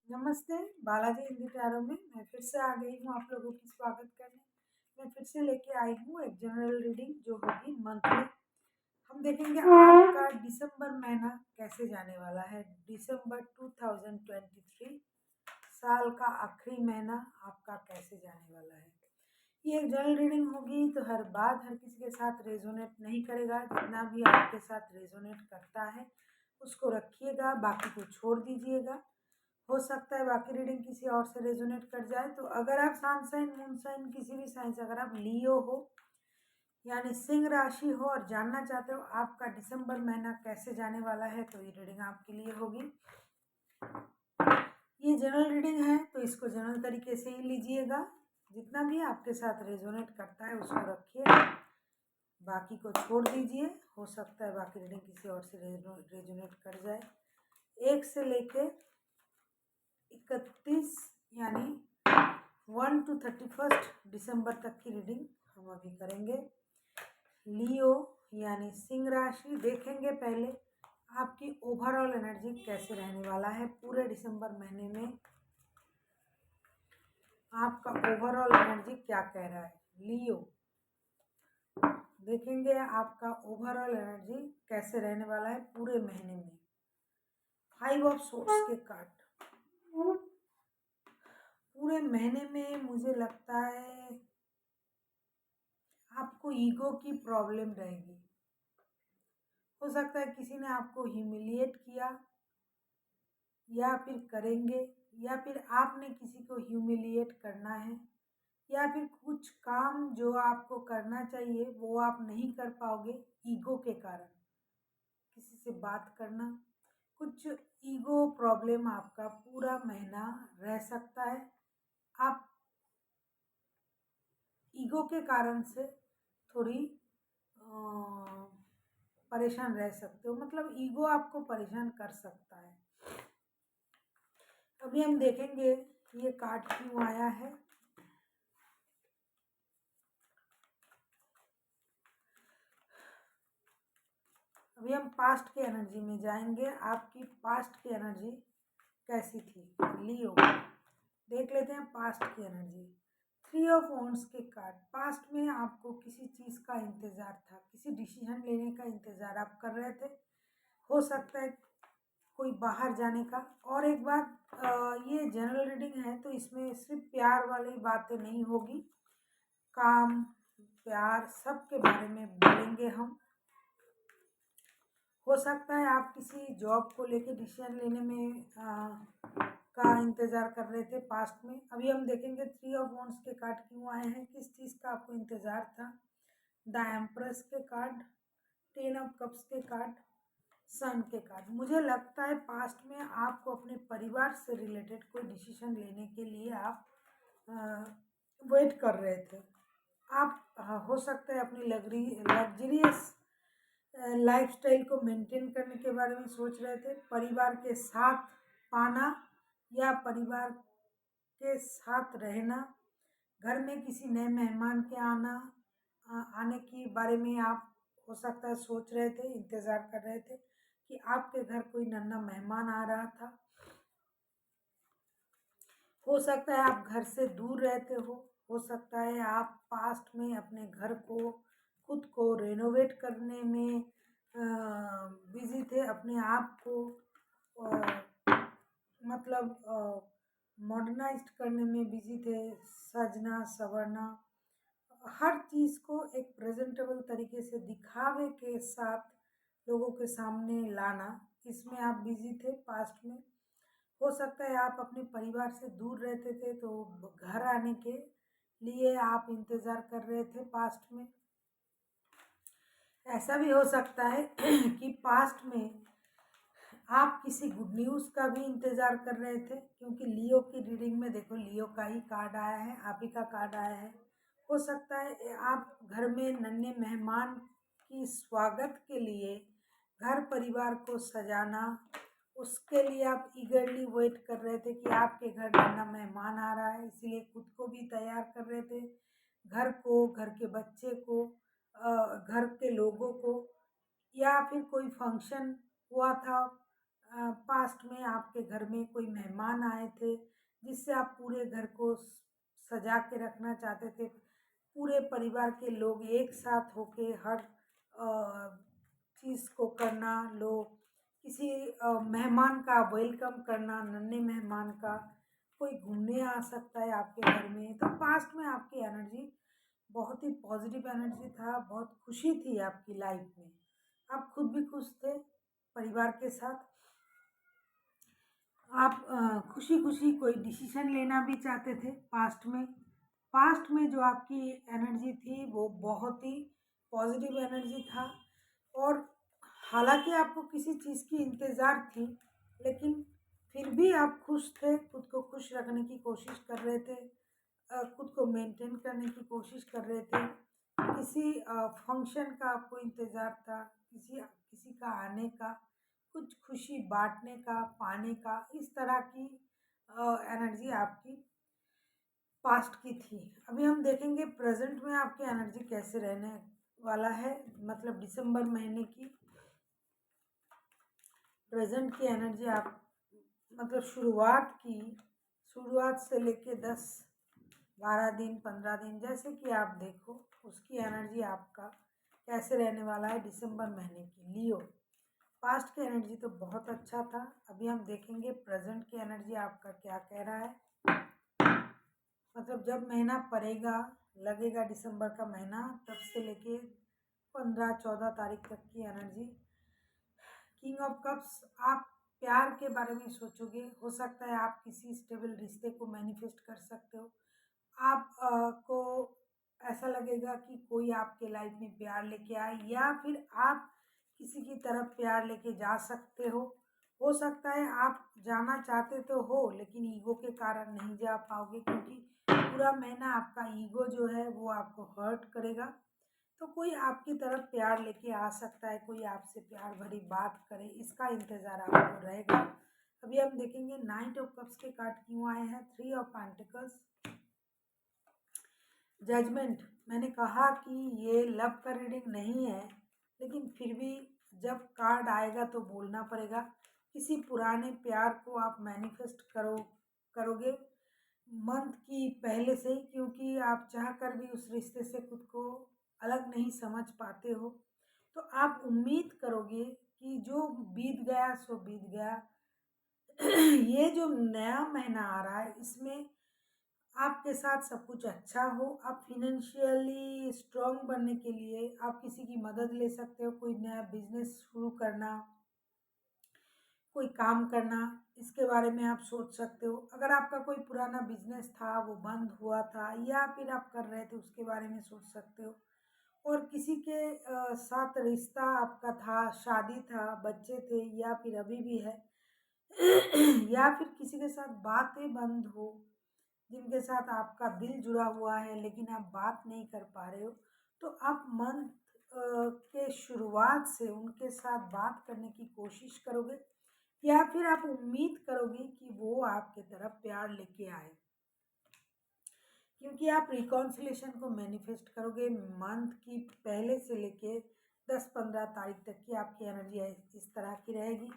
नमस्ते, बालाजी हिंदी टैरो में मैं फिर से आ गई हूँ आप लोगों की स्वागत करने। मैं फिर से लेके आई हूँ एक जनरल रीडिंग जो होगी मंथली। हम देखेंगे आपका दिसंबर महीना कैसे जाने वाला है। दिसंबर 2023 साल का आखिरी महीना आपका कैसे जाने वाला है। ये एक जनरल रीडिंग होगी तो हर बात हर किसी के साथ रेजोनेट नहीं करेगा। जितना भी आपके साथ रेजोनेट करता है उसको रखिएगा, बाकी को छोड़ दीजिएगा। हो सकता है बाकी रीडिंग किसी और से रेजोनेट कर जाए। तो अगर आप सन साइन मून साइन किसी भी साइन से अगर आप लियो हो यानी सिंह राशि हो और जानना चाहते हो आपका दिसंबर महीना कैसे जाने वाला है तो ये रीडिंग आपके लिए होगी। ये जनरल रीडिंग है तो इसको जनरल तरीके से ही लीजिएगा। जितना भी आपके साथ रेजोनेट करता है उसको रखिए, बाकी को छोड़ दीजिए। हो सकता है बाकी रीडिंग किसी और से रेजोनेट कर जाए। 1 से लेके 31 यानी 1 to 31 दिसंबर तक की रीडिंग हम अभी करेंगे। लियो यानी सिंह राशि देखेंगे पहले आपकी ओवरऑल एनर्जी कैसे रहने वाला है पूरे दिसंबर महीने में। आपका ओवरऑल एनर्जी क्या कह रहा है लियो। देखेंगे आपका ओवरऑल एनर्जी कैसे रहने वाला है पूरे महीने में। 5 ऑफ सोर्ड्स के कार्ड पूरे महीने में मुझे लगता है आपको ईगो की प्रॉब्लम रहेगी। हो सकता है किसी ने आपको ह्यूमिलिएट किया या फिर करेंगे, या फिर आपने किसी को ह्यूमिलिएट करना है, या फिर कुछ काम जो आपको करना चाहिए वो आप नहीं कर पाओगे ईगो के कारण। किसी से बात करना, कुछ ईगो प्रॉब्लम आपका पूरा महीना रह सकता है। आप ईगो के कारण से थोड़ी परेशान रह सकते हो, मतलब ईगो आपको परेशान कर सकता है। अभी हम देखेंगे ये कार्ड क्यों आया है। अभी हम पास्ट की एनर्जी में जाएंगे। आपकी पास्ट की एनर्जी कैसी थी लियो, देख लेते हैं पास्ट की एनर्जी। 3 ऑफ वॉन्ड्स के कार्ड, पास्ट में आपको किसी चीज़ का इंतज़ार था, किसी डिसीजन लेने का इंतज़ार आप कर रहे थे। हो सकता है कोई बाहर जाने का। और एक बात, ये जनरल रीडिंग है तो इसमें सिर्फ प्यार वाली बातें नहीं होगी, काम प्यार सब के बारे में बोलेंगे हम। हो सकता है आप किसी जॉब को लेके डिसीजन लेने में का इंतज़ार कर रहे थे पास्ट में। अभी हम देखेंगे 3 ऑफ वॉन्ड्स के कार्ड क्यों आए हैं, किस चीज़ का आपको इंतज़ार था। द एम्प्रेस के कार्ड, 10 ऑफ कप्स के कार्ड, सन के कार्ड। मुझे लगता है पास्ट में आपको अपने परिवार से रिलेटेड कोई डिसीजन लेने के लिए आप वेट कर रहे थे। आप हो सकता है अपनी लग्जरियस लाइफस्टाइल को मेंटेन करने के बारे में सोच रहे थे, परिवार के साथ पाना या परिवार के साथ रहना, घर में किसी नए मेहमान के आने के बारे में आप हो सकता है सोच रहे थे, इंतज़ार कर रहे थे कि आपके घर कोई नन्हा मेहमान आ रहा था। हो सकता है आप घर से दूर रहते हो सकता है आप पास्ट में अपने घर को खुद को रेनोवेट करने में बिजी थे, अपने आप को मतलब मॉडर्नाइज्ड करने में बिजी थे, सजना संवरना, हर चीज़ को एक प्रेजेंटेबल तरीके से दिखावे के साथ लोगों के सामने लाना, इसमें आप बिजी थे पास्ट में। हो सकता है आप अपने परिवार से दूर रहते थे तो घर आने के लिए आप इंतज़ार कर रहे थे पास्ट में। ऐसा भी हो सकता है कि पास्ट में आप किसी गुड न्यूज़ का भी इंतज़ार कर रहे थे, क्योंकि लियो की रीडिंग में देखो लियो का ही कार्ड आया है, आप ही का कार्ड आया है। हो सकता है आप घर में नन्हे मेहमान की स्वागत के लिए घर परिवार को सजाना, उसके लिए आप ईगरली वेट कर रहे थे कि आपके घर नन्हा मेहमान आ रहा है, इसीलिए खुद को भी तैयार कर रहे थे, घर को, घर के बच्चे को, घर के लोगों को, या फिर कोई फंक्शन हुआ था पास्ट में आपके घर में कोई मेहमान आए थे जिससे आप पूरे घर को सजा के रखना चाहते थे। पूरे परिवार के लोग एक साथ होके हर चीज़ को करना, लोग किसी मेहमान का वेलकम करना, नन्हे मेहमान का, कोई घूमने आ सकता है आपके घर में। तो पास्ट में आपकी एनर्जी बहुत ही पॉजिटिव एनर्जी था, बहुत खुशी थी आपकी लाइफ में। आप खुद भी खुश थे परिवार के साथ। आप खुशी खुशी कोई डिसीजन लेना भी चाहते थे पास्ट में। पास्ट में जो आपकी एनर्जी थी वो बहुत ही पॉजिटिव एनर्जी था। और हालांकि आपको किसी चीज़ की इंतज़ार थी, लेकिन फिर भी आप खुश थे, खुद को खुश रखने की कोशिश कर रहे थे, खुद को मेंटेन करने की कोशिश कर रहे थे। किसी फंक्शन का आपको इंतज़ार था, किसी किसी का आने का, कुछ खुशी बांटने का, पाने का, इस तरह की एनर्जी आपकी पास्ट की थी। अभी हम देखेंगे प्रेजेंट में आपकी एनर्जी कैसे रहने वाला है, मतलब दिसंबर महीने की प्रेजेंट की एनर्जी आप मतलब शुरुआत से लेके 10 12 दिन 15 दिन जैसे कि आप देखो उसकी एनर्जी आपका कैसे रहने वाला है दिसंबर महीने की। लियो, पास्ट की एनर्जी तो बहुत अच्छा था। अभी हम देखेंगे प्रेजेंट की एनर्जी आपका क्या कह रहा है। मतलब जब महीना पड़ेगा, लगेगा दिसंबर का महीना, तब से लेके 15 14 तारीख तक की एनर्जी। किंग ऑफ कप्स, आप प्यार के बारे में सोचोगे। हो सकता है आप किसी स्टेबल रिश्ते को मैनिफेस्ट कर सकते हो। आप को ऐसा लगेगा कि कोई आपके लाइफ में प्यार लेके आए, या फिर आप किसी की तरफ प्यार लेके जा सकते हो। हो सकता है आप जाना चाहते तो हो, लेकिन ईगो के कारण नहीं जा पाओगे, क्योंकि पूरा महीना आपका ईगो जो है वो आपको हर्ट करेगा। तो कोई आपकी तरफ प्यार लेके आ सकता है, कोई आपसे प्यार भरी बात करे, इसका इंतज़ार आपको रहेगा। अभी हम देखेंगे नाइट ऑफ कप्स के कार्ड क्यों आए हैं। 3 ऑफ पेंटिकल्स, जजमेंट। मैंने कहा कि ये लव का रीडिंग नहीं है, लेकिन फिर भी जब कार्ड आएगा तो बोलना पड़ेगा। किसी पुराने प्यार को आप मैनिफेस्ट करोगे मंथ की पहले से ही, क्योंकि आप चाह कर भी उस रिश्ते से खुद को अलग नहीं समझ पाते हो। तो आप उम्मीद करोगे कि जो बीत गया सो बीत गया। ये जो नया महीना आ रहा है इसमें आपके साथ सब कुछ अच्छा हो। आप फिनेंशियली स्ट्रांग बनने के लिए आप किसी की मदद ले सकते हो। कोई नया बिजनेस शुरू करना, कोई काम करना, इसके बारे में आप सोच सकते हो। अगर आपका कोई पुराना बिजनेस था वो बंद हुआ था, या फिर आप कर रहे थे, उसके बारे में सोच सकते हो। और किसी के साथ रिश्ता आपका था, शादी था, बच्चे थे, या फिर अभी भी है, या फिर किसी के साथ बातें बंद हो, जिनके साथ आपका दिल जुड़ा हुआ है लेकिन आप बात नहीं कर पा रहे हो। तो आप मंथ के शुरुआत से उनके साथ बात करने की कोशिश करोगे, या फिर आप उम्मीद करोगे कि वो आपके तरफ प्यार लेके आए, क्योंकि आप रिकॉन्सिलेशन को मैनिफेस्ट करोगे। मंथ की पहले से लेके 10 15 तारीख तक की आपकी एनर्जी इस तरह की रहेगी,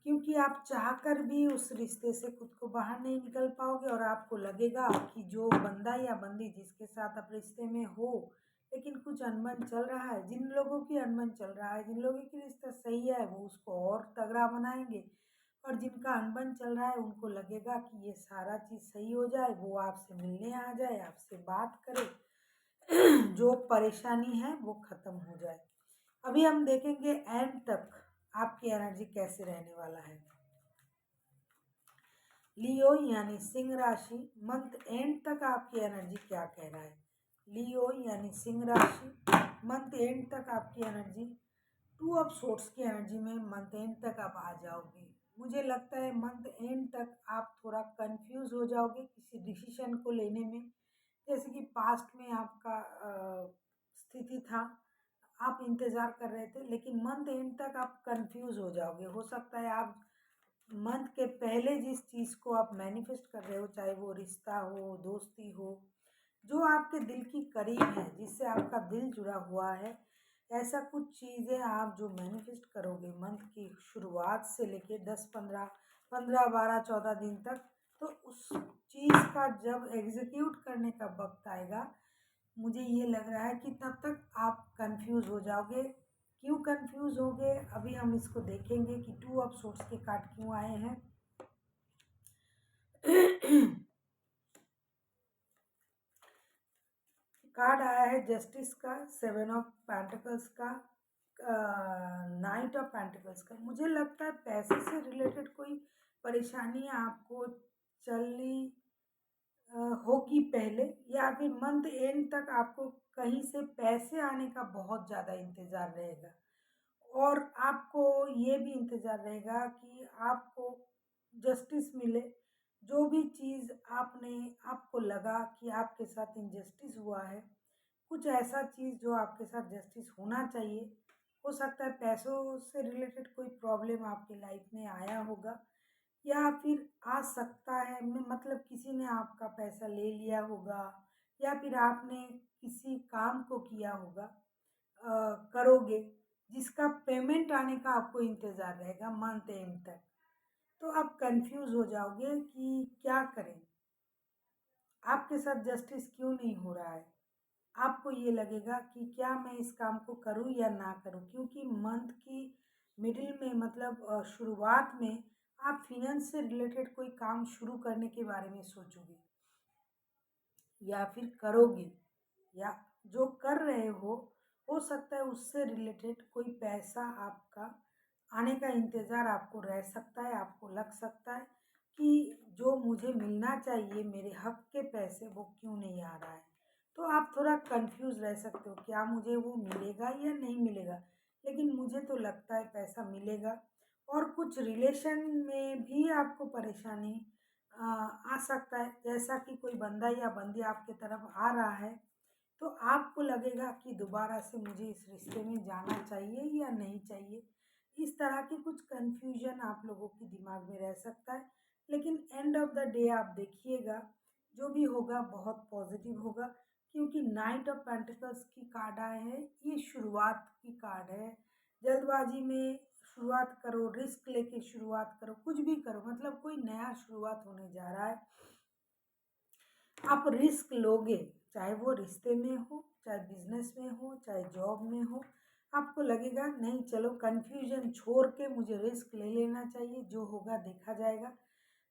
क्योंकि आप चाहकर भी उस रिश्ते से खुद को बाहर नहीं निकल पाओगे। और आपको लगेगा कि जो बंदा या बंदी जिसके साथ आप रिश्ते में हो, लेकिन कुछ अनबन चल रहा है, जिन लोगों की अनबन चल रहा है, जिन लोगों की रिश्ता सही है वो उसको और तगड़ा बनाएंगे, और जिनका अनबन चल रहा है उनको लगेगा कि ये सारा चीज़ सही हो जाए, वो आपसे मिलने आ जाए, आपसे बात करे, जो परेशानी है वो ख़त्म हो जाए। अभी हम देखेंगे एंड तक आपकी एनर्जी कैसे रहने वाला है। लियो यानी सिंह राशि, मंथ एंड तक आपकी एनर्जी क्या कह रहा है। लियो यानी सिंह राशि, मंथ एंड तक आपकी एनर्जी। 2 ऑफ सोर्ट्स की एनर्जी में मंथ एंड तक आप आ जाओगे। मुझे लगता है मंथ एंड तक आप थोड़ा कंफ्यूज हो जाओगे किसी डिसीजन को लेने में। जैसे कि पास्ट में आपका स्थिति था, आप इंतज़ार कर रहे थे, लेकिन मंथ एंड तक आप कंफ्यूज हो जाओगे। हो सकता है आप मंथ के पहले जिस चीज़ को आप मैनिफेस्ट कर रहे हो, चाहे वो रिश्ता हो, दोस्ती हो, जो आपके दिल की करीब है, जिससे आपका दिल जुड़ा हुआ है, ऐसा कुछ चीज़ें आप जो मैनिफेस्ट करोगे मंथ की शुरुआत से लेके 10 15 12 14 दिन तक, तो उस चीज़ का जब एग्जीक्यूट करने का वक्त आएगा, मुझे ये लग रहा है कि तब तक आप कंफ्यूज हो जाओगे। क्यों कंफ्यूज होगे, अभी हम इसको देखेंगे कि 2 ऑफ सोर्स के कार्ड क्यों आए हैं। कार्ड आया है जस्टिस का, 7 ऑफ पेंटिकल्स का, नाइट ऑफ पेंटिकल्स का। मुझे लगता है पैसे से रिलेटेड कोई परेशानी आपको चली होगी पहले, या फिर मंथ एंड तक आपको कहीं से पैसे आने का बहुत ज़्यादा इंतज़ार रहेगा। और आपको ये भी इंतज़ार रहेगा कि आपको जस्टिस मिले। जो भी चीज़ आपको लगा कि आपके साथ इनजस्टिस हुआ है, कुछ ऐसा चीज़ जो आपके साथ जस्टिस होना चाहिए, हो सकता है पैसों से रिलेटेड कोई प्रॉब्लम आपकी लाइफ में आया होगा, या फिर आ सकता है मतलब किसी ने आपका पैसा ले लिया होगा, या फिर आपने किसी काम को किया होगा, करोगे, जिसका पेमेंट आने का आपको इंतज़ार रहेगा मंथ एंड तक। तो आप कंफ्यूज हो जाओगे कि क्या करें, आपके साथ जस्टिस क्यों नहीं हो रहा है। आपको ये लगेगा कि क्या मैं इस काम को करूं या ना करूं, क्योंकि मंथ की मिडिल में मतलब शुरुआत में आप फिनेंस से रिलेटेड कोई काम शुरू करने के बारे में सोचोगे, या फिर करोगे, या जो कर रहे हो सकता है उससे रिलेटेड कोई पैसा आपका आने का इंतज़ार आपको रह सकता है। आपको लग सकता है कि जो मुझे मिलना चाहिए मेरे हक के पैसे, वो क्यों नहीं आ रहा है। तो आप थोड़ा कंफ्यूज रह सकते हो, क्या मुझे वो मिलेगा या नहीं मिलेगा। लेकिन मुझे तो लगता है पैसा मिलेगा। और कुछ रिलेशन में भी आपको परेशानी आ सकता है, जैसा कि कोई बंदा या बंदी आपके तरफ आ रहा है, तो आपको लगेगा कि दोबारा से मुझे इस रिश्ते में जाना चाहिए या नहीं चाहिए। इस तरह की कुछ कन्फ्यूजन आप लोगों के दिमाग में रह सकता है। लेकिन एंड ऑफ द डे आप देखिएगा, जो भी होगा बहुत पॉजिटिव होगा, क्योंकि नाइट ऑफ पेंटिकल्स की कार्ड आए हैं। ये शुरुआत की कार्ड है। जल्दबाजी में शुरुआत करो, रिस्क लेके शुरुआत करो, कुछ भी करो, मतलब कोई नया शुरुआत होने जा रहा है, आप रिस्क लोगे, चाहे वो रिश्ते में हो, चाहे बिजनेस में हो, चाहे जॉब में हो। आपको लगेगा नहीं, चलो कन्फ्यूजन छोड़ के मुझे रिस्क ले लेना चाहिए, जो होगा देखा जाएगा,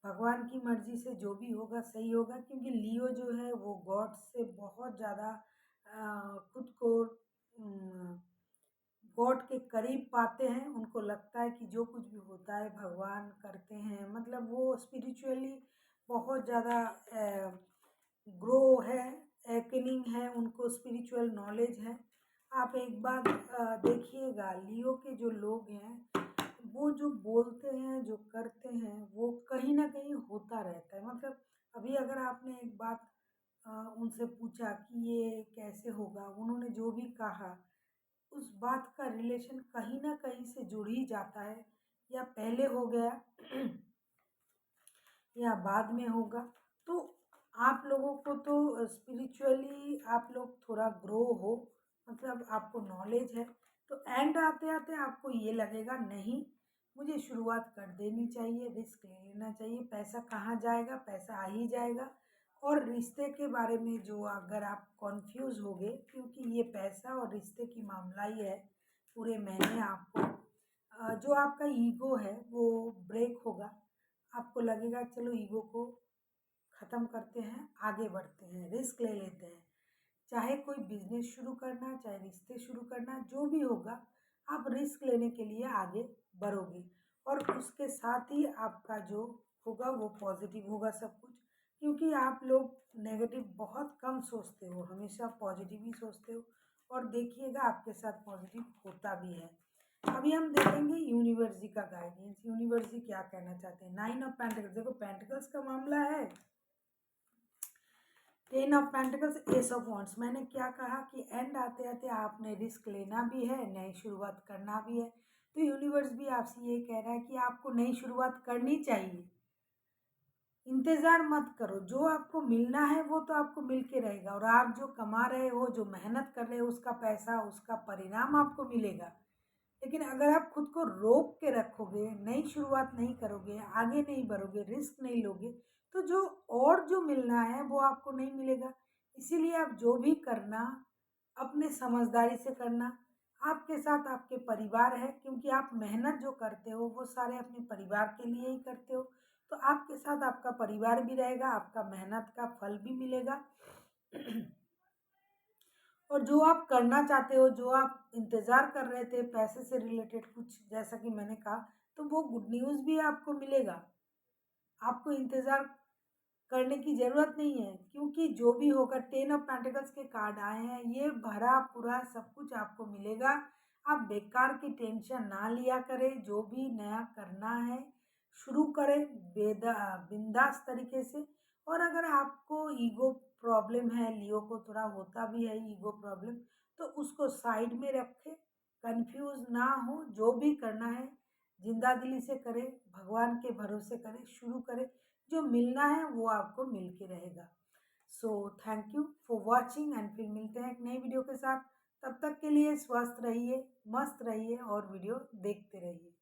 भगवान की मर्जी से जो भी होगा सही होगा। क्योंकि लियो जो है वो गॉड से बहुत ज़्यादा खुद को गॉड के करीब पाते हैं। उनको लगता है कि जो कुछ भी होता है भगवान करते हैं, मतलब वो स्पिरिचुअली बहुत ज़्यादा ग्रो है, एकेनिंग है, उनको स्पिरिचुअल नॉलेज है। आप एक बार देखिएगा, लियो के जो लोग हैं वो जो बोलते हैं, जो करते हैं, वो कहीं ना कहीं होता रहता है। मतलब अभी अगर आपने एक बात उनसे पूछा कि ये कैसे होगा, उन्होंने जो भी कहा, उस बात का रिलेशन कहीं ना कहीं से जुड़ ही जाता है, या पहले हो गया या बाद में होगा। तो आप लोगों को तो स्पिरिचुअली आप लोग थोड़ा ग्रो हो, मतलब आपको नॉलेज है, तो एंड आते आते आपको ये लगेगा नहीं, मुझे शुरुआत कर देनी चाहिए, रिस्क ले लेना चाहिए। पैसा कहाँ जाएगा, पैसा आ ही जाएगा। और रिश्ते के बारे में जो अगर आप कॉन्फ्यूज़ हो गए, क्योंकि ये पैसा और रिश्ते की मामला ही है पूरे महीने, आपको जो आपका ईगो है वो ब्रेक होगा। आपको लगेगा चलो ईगो को ख़त्म करते हैं, आगे बढ़ते हैं, रिस्क ले लेते हैं। चाहे कोई बिजनेस शुरू करना, चाहे रिश्ते शुरू करना, जो भी होगा, आप रिस्क लेने के लिए आगे बढ़ोगे। और उसके साथ ही आपका जो होगा वो पॉजिटिव होगा सब कुछ। क्योंकि आप लोग नेगेटिव बहुत कम सोचते हो, हमेशा पॉजिटिव ही सोचते हो। और देखिएगा आपके साथ पॉजिटिव होता भी है। अभी हम देखेंगे यूनिवर्स जी का गाइडेंस, यूनिवर्स जी क्या कहना चाहते हैं। 9 ऑफ पेंटिकल्स, देखो पेंटिकल्स का मामला है, 10 of pentacles, S of wands. मैंने क्या कहा कि एंड आते आते आपने रिस्क लेना भी है, नई शुरुआत करना भी है। तो यूनिवर्स भी आपसे ये कह रहा है कि आपको नई शुरुआत करनी चाहिए। इंतज़ार मत करो, जो आपको मिलना है वो तो आपको मिल के रहेगा, और आप जो कमा रहे हो, जो मेहनत कर रहे हो, उसका पैसा, उसका परिणाम आपको मिलेगा। लेकिन अगर आप खुद को रोक के रखोगे, नई शुरुआत नहीं करोगे, आगे नहीं बढ़ोगे, रिस्क नहीं लोगे, तो जो मिलना है वो आपको नहीं मिलेगा। इसीलिए आप जो भी करना, अपने समझदारी से करना। आपके साथ आपके परिवार है, क्योंकि आप मेहनत जो करते हो वो सारे अपने परिवार के लिए ही करते हो। तो आपके साथ आपका परिवार भी रहेगा, आपका मेहनत का फल भी मिलेगा। और जो आप करना चाहते हो, जो आप इंतज़ार कर रहे थे पैसे से रिलेटेड कुछ, जैसा कि मैंने कहा, तो वो गुड न्यूज़ भी आपको मिलेगा। आपको इंतज़ार करने की ज़रूरत नहीं है, क्योंकि जो भी होगा, 10 ऑफ पेंटिकल्स के कार्ड आए हैं, ये भरा-पूरा सब कुछ आपको मिलेगा। आप बेकार की टेंशन ना लिया करें, जो भी नया करना है, शुरू करें बिंदास तरीके से। और अगर आपको ईगो प्रॉब्लम है, लियो को थोड़ा होता भी है ईगो प्रॉब्लम, तो उसको साइड में रखें, कन्फ्यूज़ ना हो, जो भी करना है ज़िंदा-दिली से करें, भगवान के भरोसे करें, शुरू करें। जो मिलना है वो आपको मिल के रहेगा। So thank you for watching, and फिर मिलते हैं एक नई वीडियो के साथ। तब तक के लिए स्वस्थ रहिए, मस्त रहिए और वीडियो देखते रहिए।